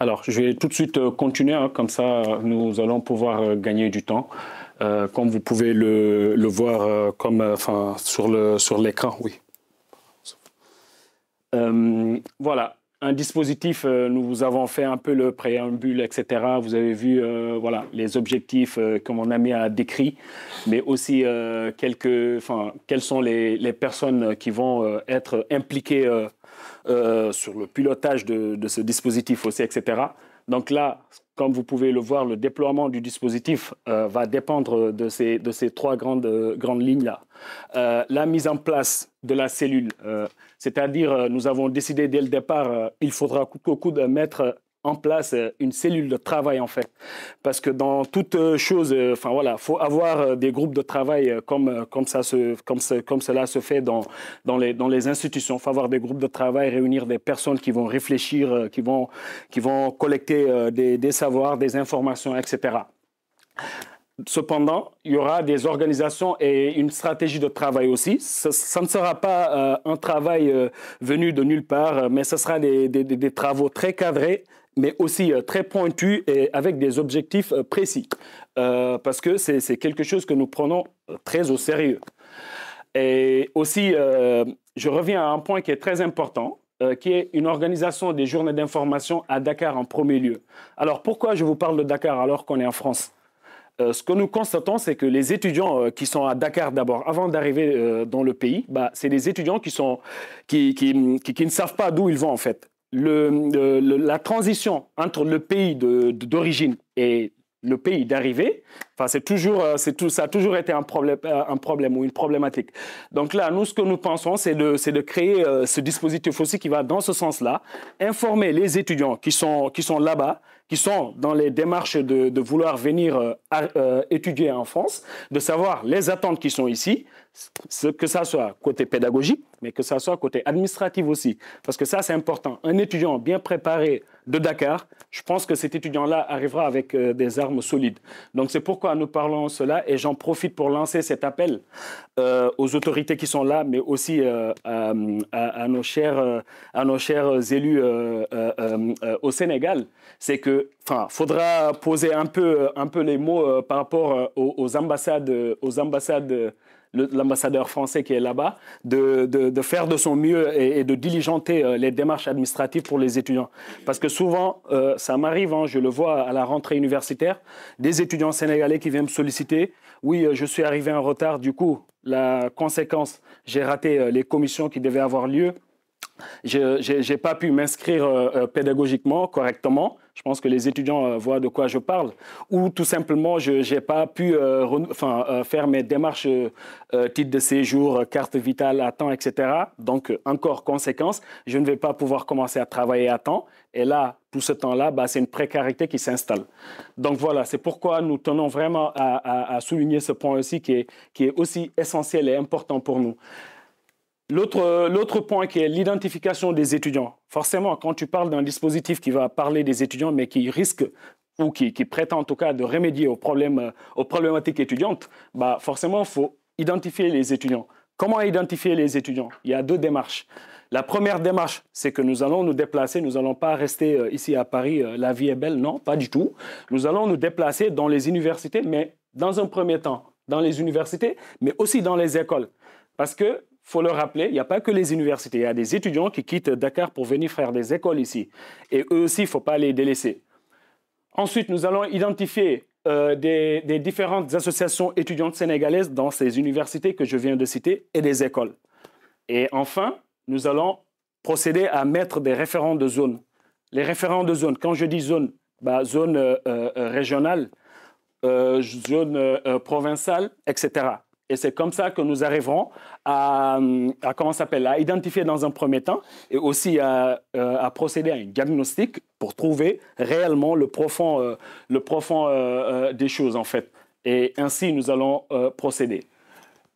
Alors, je vais tout de suite continuer, hein, comme ça nous allons pouvoir gagner du temps. Comme vous pouvez le voir enfin, sur l'écran, oui. Voilà, un dispositif, nous vous avons fait un peu le préambule, etc. Vous avez vu voilà, les objectifs que mon ami a décrits, mais aussi quelles sont les personnes qui vont être impliquées sur le pilotage de ce dispositif aussi, etc. Donc là, comme vous pouvez le voir, le déploiement du dispositif va dépendre de ces trois grandes lignes-là. La mise en place de la cellule, c'est-à-dire nous avons décidé dès le départ, il faudra coûte que coûte mettre en place une cellule de travail en fait, parce que dans toute chose, enfin voilà, faut avoir des groupes de travail comme cela se fait dans les institutions. Faut avoir des groupes de travail, réunir des personnes qui vont réfléchir, qui vont collecter des savoirs, des informations, etc. Cependant, il y aura des organisations et une stratégie de travail aussi. Ça ne sera pas un travail venu de nulle part, mais ce sera des travaux très cadrés, mais aussi très pointus et avec des objectifs précis. Parce que c'est quelque chose que nous prenons très au sérieux. Et aussi, je reviens à un point qui est très important, qui est une organisation des journées d'information à Dakar en premier lieu. Alors, pourquoi je vous parle de Dakar alors qu'on est en France ? Ce que nous constatons, c'est que les étudiants qui sont à Dakar d'abord, avant d'arriver dans le pays, c'est des étudiants qui ne savent pas d'où ils vont en fait. La transition entre le pays d'origine et le pays d'arrivée, enfin, ça a toujours été un problème ou une problématique. Donc là, nous, ce que nous pensons, c'est de créer ce dispositif aussi qui va dans ce sens-là, informer les étudiants qui sont là-bas, qui sont dans les démarches de vouloir venir étudier en France, de savoir les attentes qui sont ici, que ça soit côté pédagogique, mais que ça soit côté administratif aussi. Parce que ça, c'est important. Un étudiant bien préparé de Dakar, je pense que cet étudiant-là arrivera avec des armes solides. Donc, c'est pourquoi nous parlons de cela et j'en profite pour lancer cet appel aux autorités qui sont là, mais aussi à nos chers élus au Sénégal. C'est que, enfin, faudra poser un peu les mots par rapport aux ambassades, l'ambassadeur français qui est là-bas, de faire de son mieux et de diligenter les démarches administratives pour les étudiants. Parce que souvent, ça m'arrive, hein, je le vois à la rentrée universitaire, des étudiants sénégalais qui viennent me solliciter. Oui, je suis arrivé en retard, du coup, la conséquence, j'ai raté les commissions qui devaient avoir lieu. Je n'ai pas pu m'inscrire pédagogiquement, correctement. Je pense que les étudiants voient de quoi je parle. Ou tout simplement, je n'ai pas pu faire mes démarches titre de séjour, carte vitale à temps, etc. Donc, encore conséquence, je ne vais pas pouvoir commencer à travailler à temps. Et là, tout ce temps-là, c'est une précarité qui s'installe. Donc voilà, c'est pourquoi nous tenons vraiment à souligner ce point aussi qui est aussi essentiel et important pour nous. L'autre point qui est l'identification des étudiants. Forcément, quand tu parles d'un dispositif qui va parler des étudiants, mais qui risque ou qui prétend en tout cas de remédier aux problématiques étudiantes, forcément, il faut identifier les étudiants. Comment identifier les étudiants? Il y a deux démarches. La première démarche, c'est que nous allons nous déplacer. Nous n'allons pas rester ici à Paris, la vie est belle. Non, pas du tout. Nous allons nous déplacer dans les universités, mais dans un premier temps, dans les universités, mais aussi dans les écoles. Parce que il faut le rappeler, il n'y a pas que les universités. Il y a des étudiants qui quittent Dakar pour venir faire des écoles ici. Et eux aussi, il ne faut pas les délaisser. Ensuite, nous allons identifier des différentes associations étudiantes sénégalaises dans ces universités que je viens de citer et des écoles. Et enfin, nous allons procéder à mettre des référents de zone. Les référents de zone, quand je dis zone, zone régionale, zone provinciale, etc. Et c'est comme ça que nous arriverons à identifier dans un premier temps et aussi à procéder à un diagnostic pour trouver réellement le profond des choses, en fait. Et ainsi, nous allons procéder.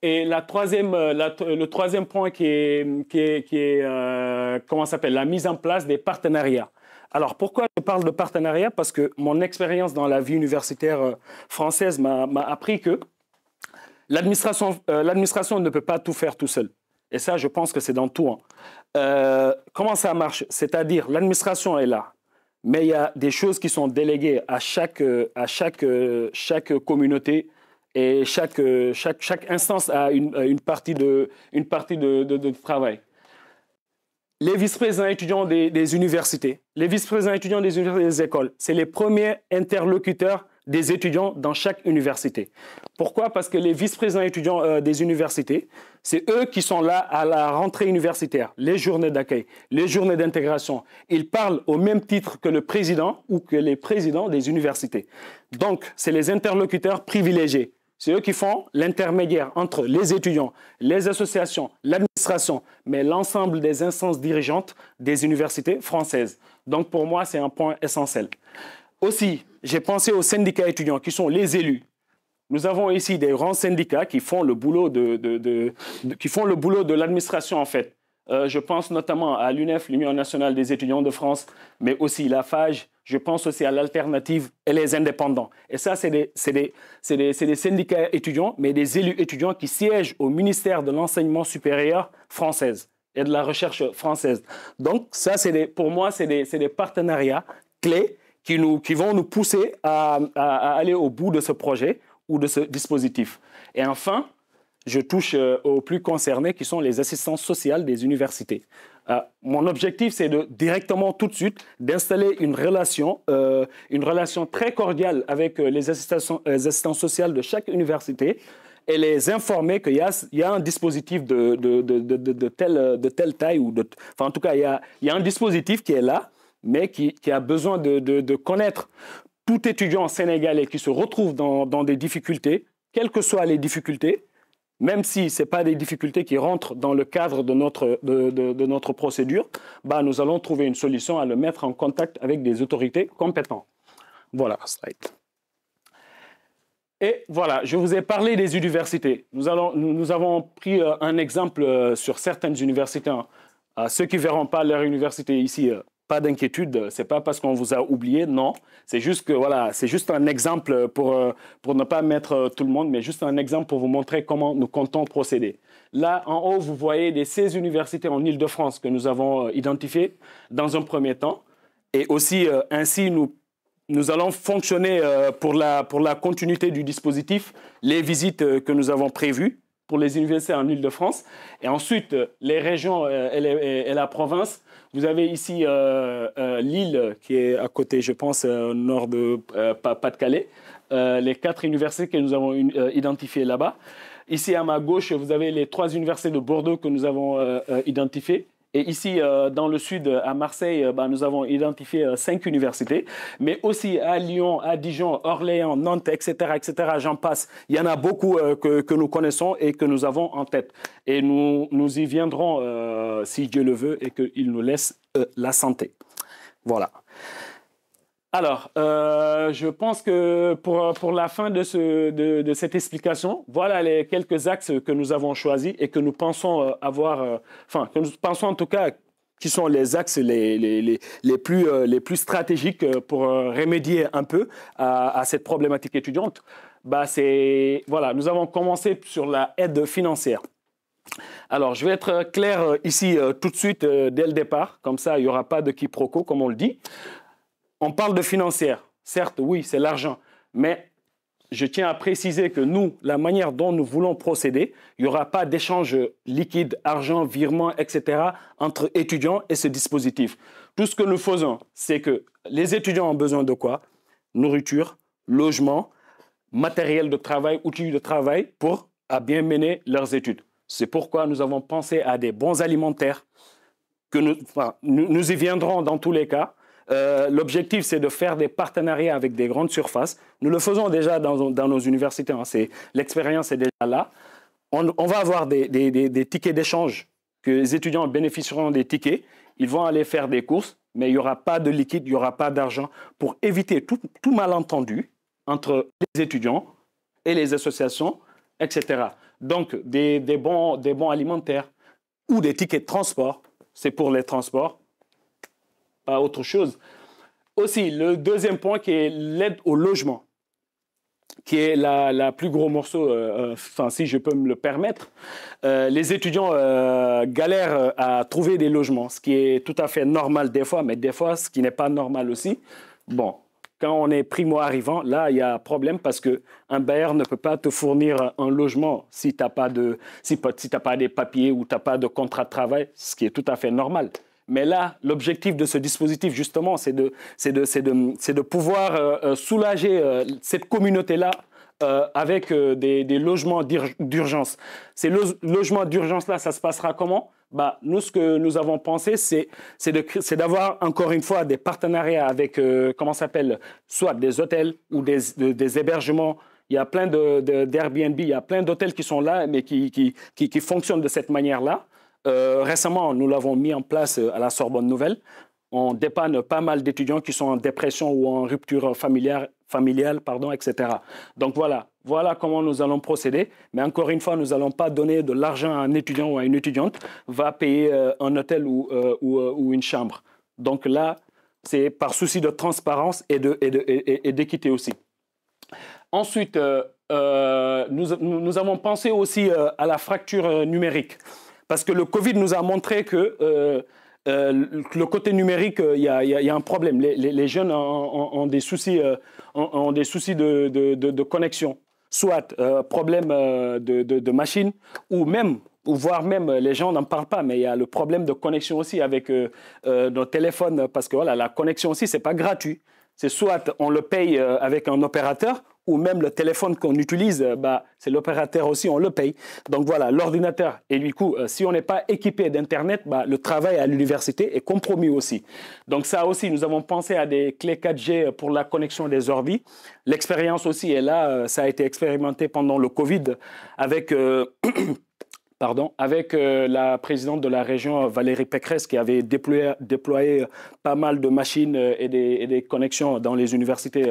Et le troisième point qui est la mise en place des partenariats. Alors, pourquoi je parle de partenariat? Parce que mon expérience dans la vie universitaire française m'a appris que l'administration ne peut pas tout faire tout seul. Et ça, je pense que c'est dans tout. Comment ça marche? C'est-à-dire, l'administration est là. mais il y a des choses qui sont déléguées à chaque communauté et chaque instance a une partie de travail. Les vice-présidents étudiants des universités, les vice-présidents étudiants des universités et des écoles, c'est les premiers interlocuteurs des étudiants dans chaque université. Pourquoi? Parce que les vice-présidents étudiants des universités, c'est eux qui sont là à la rentrée universitaire, les journées d'accueil, les journées d'intégration. Ils parlent au même titre que le président ou que les présidents des universités. Donc, c'est les interlocuteurs privilégiés. C'est eux qui font l'intermédiaire entre les étudiants, les associations, l'administration, mais l'ensemble des instances dirigeantes des universités françaises. Donc, pour moi, c'est un point essentiel. Aussi, j'ai pensé aux syndicats étudiants qui sont les élus. Nous avons ici des grands syndicats qui font le boulot de l'administration, en fait. Je pense notamment à l'UNEF, l'Union nationale des étudiants de France, mais aussi la FAGE. Je pense aussi à l'Alternative et les indépendants. Et ça, c'est des syndicats étudiants, mais des élus étudiants qui siègent au ministère de l'enseignement supérieur française et de la recherche française. Donc, ça, pour moi, c'est des partenariats clés qui vont nous pousser à aller au bout de ce projet ou de ce dispositif. Et enfin, je touche aux plus concernés qui sont les assistantes sociales des universités. Mon objectif, c'est directement, tout de suite, d'installer une relation très cordiale avec les assistantes sociales de chaque université et les informer qu'il y a un dispositif de telle taille, enfin, en tout cas, il y a un dispositif qui est là, mais qui a besoin de connaître tout étudiant sénégalais qui se retrouve dans des difficultés, quelles que soient les difficultés, même si ce n'est pas des difficultés qui rentrent dans le cadre de notre procédure, nous allons trouver une solution à le mettre en contact avec des autorités compétentes. Voilà, slide. Et voilà, je vous ai parlé des universités. Nous avons pris un exemple sur certaines universités. Ceux qui ne verront pas leur université ici, pas d'inquiétude, ce n'est pas parce qu'on vous a oublié, non. C'est juste que voilà, c'est juste un exemple pour ne pas mettre tout le monde, mais juste un exemple pour vous montrer comment nous comptons procéder. Là, en haut, vous voyez les 16 universités en Île-de-France que nous avons identifiées dans un premier temps. Et aussi, ainsi, nous allons fonctionner pour la continuité du dispositif, les visites que nous avons prévues pour les universités en Île-de-France. Et ensuite, les régions et la province. Vous avez ici Lille, qui est à côté, je pense, au nord de Pas-de-Calais. Les 4 universités que nous avons identifiées là-bas. Ici, à ma gauche, vous avez les 3 universités de Bordeaux que nous avons identifiées. Et ici, dans le sud, à Marseille, nous avons identifié 5 universités. Mais aussi à Lyon, à Dijon, Orléans, Nantes, etc., j'en passe. Il y en a beaucoup que nous connaissons et que nous avons en tête. Et nous y viendrons, si Dieu le veut, et qu'il nous laisse la santé. Voilà. Alors, je pense que pour la fin de cette explication, voilà les quelques axes que nous avons choisis et que nous pensons que nous pensons en tout cas qui sont les axes les plus stratégiques pour remédier un peu à cette problématique étudiante. Voilà, nous avons commencé sur la aide financière. Alors, je vais être clair ici tout de suite dès le départ, comme ça il n'y aura pas de quiproquo, comme on le dit. On parle de financière, certes, oui, c'est l'argent, mais je tiens à préciser que nous, la manière dont nous voulons procéder, il n'y aura pas d'échange liquide, argent, virement, etc. entre étudiants et ce dispositif. Tout ce que nous faisons, c'est que les étudiants ont besoin de quoi? Nourriture, logement, matériel de travail, outils de travail pour bien mener leurs études. C'est pourquoi nous avons pensé à des bons alimentaires, que nous y viendrons dans tous les cas. L'objectif, c'est de faire des partenariats avec des grandes surfaces. Nous le faisons déjà dans nos universités. L'expérience est déjà là. On va avoir des tickets d'échange que les étudiants bénéficieront des tickets. Ils vont aller faire des courses, mais il n'y aura pas de liquide, il n'y aura pas d'argent pour éviter tout malentendu entre les étudiants et les associations, etc. Donc, des bons alimentaires ou des tickets de transport. C'est pour les transports. Pas autre chose. Aussi, le deuxième point qui est l'aide au logement. qui est la plus gros morceau, enfin, si je peux me le permettre, les étudiants galèrent à trouver des logements, ce qui est tout à fait normal des fois, mais des fois, ce qui n'est pas normal aussi. Bon, quand on est primo-arrivant, là, il y a problème parce qu'un bailleur ne peut pas te fournir un logement si tu n'as pas, t'as pas des papiers ou tu n'as pas de contrat de travail, ce qui est tout à fait normal. Mais là, l'objectif de ce dispositif, justement, c'est de pouvoir soulager cette communauté-là avec des logements d'urgence. Ces logements d'urgence-là, ça se passera comment? Bah, nous, ce que nous avons pensé, c'est d'avoir, encore une fois, des partenariats avec, comment ça s'appelle, soit des hôtels ou des hébergements. Il y a plein d'Airbnb, il y a plein d'hôtels qui sont là, mais qui fonctionnent de cette manière-là. Récemment, nous l'avons mis en place à la Sorbonne Nouvelle. On dépanne pas mal d'étudiants qui sont en dépression ou en rupture familiale, etc. Donc voilà comment nous allons procéder. Mais encore une fois, nous n'allons pas donner de l'argent à un étudiant ou à une étudiante va payer un hôtel ou une chambre. Donc là, c'est par souci de transparence et d'équité aussi. Ensuite, nous avons pensé aussi à la fracture numérique. Parce que le Covid nous a montré que le côté numérique, il y a un problème. Les jeunes ont des soucis, de connexion. Soit problème de machine, ou voire même, les gens n'en parlent pas, mais il y a le problème de connexion aussi avec nos téléphones. Parce que voilà, la connexion aussi, ce n'est pas gratuit. C'est soit on le paye avec un opérateur, ou même le téléphone qu'on utilise, c'est l'opérateur aussi, on le paye. Donc voilà, l'ordinateur. Et du coup, si on n'est pas équipé d'Internet, le travail à l'université est compromis aussi. Donc ça aussi, nous avons pensé à des clés 4G pour la connexion des ordi. L'expérience aussi est là, ça a été expérimenté pendant le Covid avec... avec la présidente de la région, Valérie Pécresse, qui avait déployé pas mal de machines et des connexions dans les universités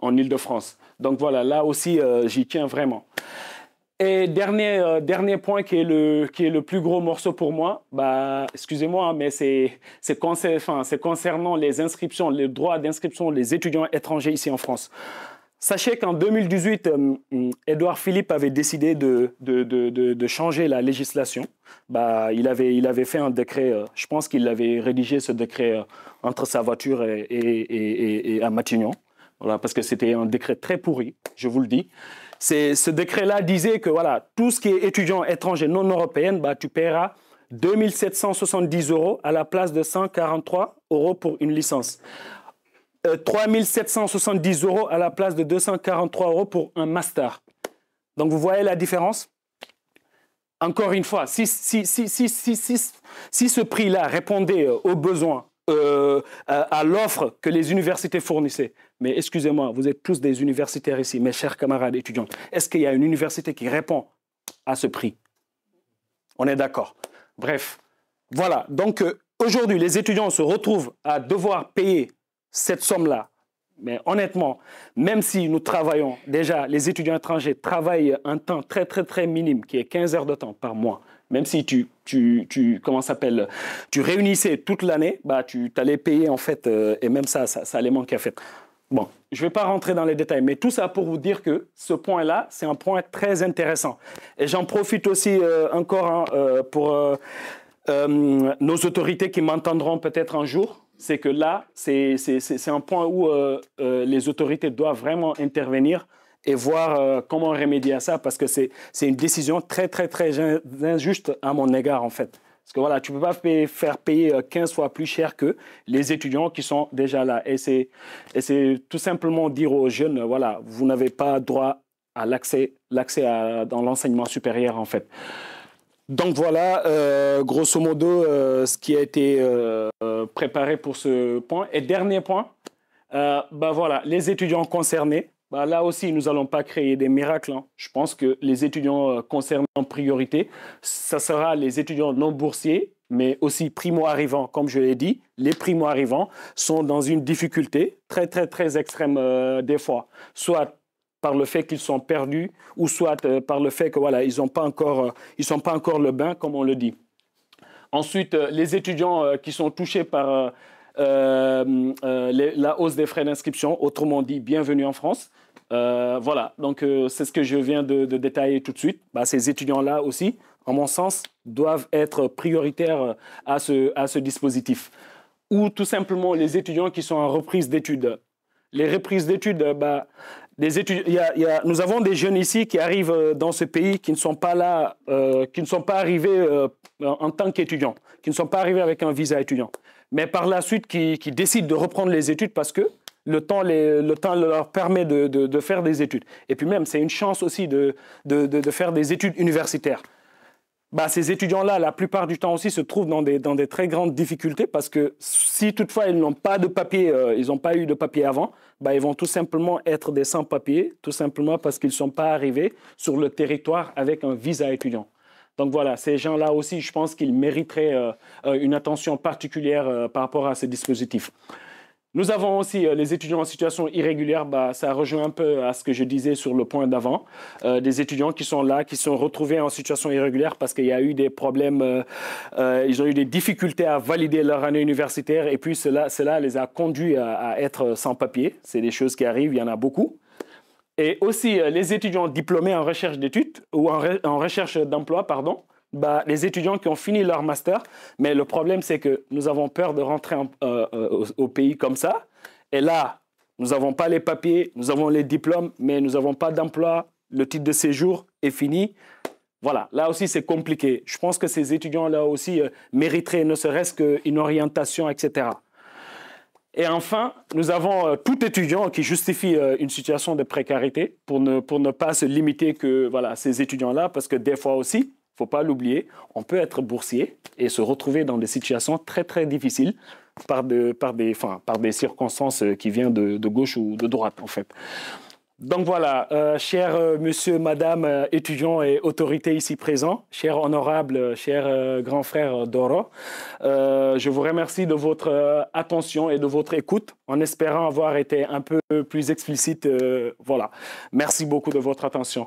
en Île-de-France. Donc voilà, là aussi, j'y tiens vraiment. Et dernier point qui est le plus gros morceau pour moi, excusez-moi, mais c'est concernant les inscriptions, les droits d'inscription des étudiants étrangers ici en France. Sachez qu'en 2018, Édouard Philippe avait décidé de changer la législation. Il avait fait un décret, je pense qu'il avait rédigé ce décret entre sa voiture et à Matignon, voilà, parce que c'était un décret très pourri, je vous le dis. Ce décret-là disait que voilà, tout ce qui est étudiant étranger non européen, tu paieras 2 770 € à la place de 143 € pour une licence. 3 770 € à la place de 243 € pour un master. Donc, vous voyez la différence? Encore une fois, si ce prix-là répondait aux besoins, à l'offre que les universités fournissaient, mais excusez-moi, vous êtes tous des universitaires ici, mes chers camarades étudiants, est-ce qu'il y a une université qui répond à ce prix? On est d'accord. Bref, voilà. Donc, aujourd'hui, les étudiants se retrouvent à devoir payer cette somme-là. Mais honnêtement, même si nous travaillons, déjà, les étudiants étrangers travaillent un temps très, très, très minime, qui est 15 heures de temps par mois. Même si tu réunissais toute l'année, tu allais payer, en fait, et même ça allait manquer à faire. Bon, je ne vais pas rentrer dans les détails, mais tout ça pour vous dire que ce point-là, c'est un point très intéressant. Et j'en profite aussi encore pour nos autorités qui m'entendront peut-être un jour. C'est que là, c'est un point où les autorités doivent vraiment intervenir et voir comment remédier à ça, parce que c'est une décision très, très, très injuste à mon égard, en fait. Parce que voilà, tu ne peux pas faire payer 15 fois plus cher que les étudiants qui sont déjà là. Et c'est tout simplement dire aux jeunes, voilà, vous n'avez pas droit à l'accès dans l'enseignement supérieur, en fait. Donc voilà, grosso modo, ce qui a été préparé pour ce point. Et dernier point, voilà, les étudiants concernés, là aussi, nous n'allons pas créer des miracles. Hein. Je pense que les étudiants concernés en priorité, ça sera les étudiants non boursiers, mais aussi primo-arrivants. Comme je l'ai dit, les primo-arrivants sont dans une difficulté très, très, très extrême des fois. Soit par le fait qu'ils sont perdus, ou soit par le fait que voilà, ils sont pas encore le bain, comme on le dit. Ensuite, les étudiants qui sont touchés par la hausse des frais d'inscription, autrement dit, bienvenue en France. Voilà, donc c'est ce que je viens de détailler tout de suite. Bah, ces étudiants-là aussi, en mon sens, doivent être prioritaires à ce dispositif. Ou tout simplement les étudiants qui sont en reprise d'études. Les reprises d'études, bah, nous avons des jeunes ici qui arrivent dans ce pays qui ne sont pas là, qui ne sont pas arrivés en tant qu'étudiants, qui ne sont pas arrivés avec un visa étudiant, mais par la suite qui décident de reprendre les études parce que le temps leur permet de faire des études. Et puis même, c'est une chance aussi de faire des études universitaires. Bah, ces étudiants-là, la plupart du temps aussi, se trouvent dans des très grandes difficultés parce que si toutefois ils n'ont pas de papier, ils n'ont pas eu de papier avant, bah, ils vont tout simplement être des sans-papiers, tout simplement parce qu'ils ne sont pas arrivés sur le territoire avec un visa étudiant. Donc voilà, ces gens-là aussi, je pense qu'ils mériteraient une attention particulière par rapport à ces dispositifs. Nous avons aussi les étudiants en situation irrégulière. Bah, ça rejoint un peu à ce que je disais sur le point d'avant. Des étudiants qui sont là, qui sont retrouvés en situation irrégulière parce qu'il y a eu des problèmes, ils ont eu des difficultés à valider leur année universitaire et puis cela les a conduits à être sans papier. C'est des choses qui arrivent, il y en a beaucoup. Et aussi les étudiants diplômés en recherche d'études ou en recherche d'emploi, pardon. Bah, les étudiants qui ont fini leur master, mais le problème, c'est que nous avons peur de rentrer au pays comme ça. Et là, nous n'avons pas les papiers, nous avons les diplômes, mais nous n'avons pas d'emploi. Le titre de séjour est fini. Voilà, là aussi, c'est compliqué. Je pense que ces étudiants-là aussi mériteraient ne serait-ce qu'une orientation, etc. Et enfin, nous avons tout étudiant qui justifie une situation de précarité pour ne pas se limiter que voilà, ces étudiants-là, parce que des fois aussi, il ne faut pas l'oublier, on peut être boursier et se retrouver dans des situations très, très difficiles par des circonstances qui viennent de gauche ou de droite, en fait. Donc voilà, chers monsieur, madame, étudiants et autorités ici présents, chers honorables, chers grands frères Doro, je vous remercie de votre attention et de votre écoute, en espérant avoir été un peu plus explicite. Voilà, merci beaucoup de votre attention.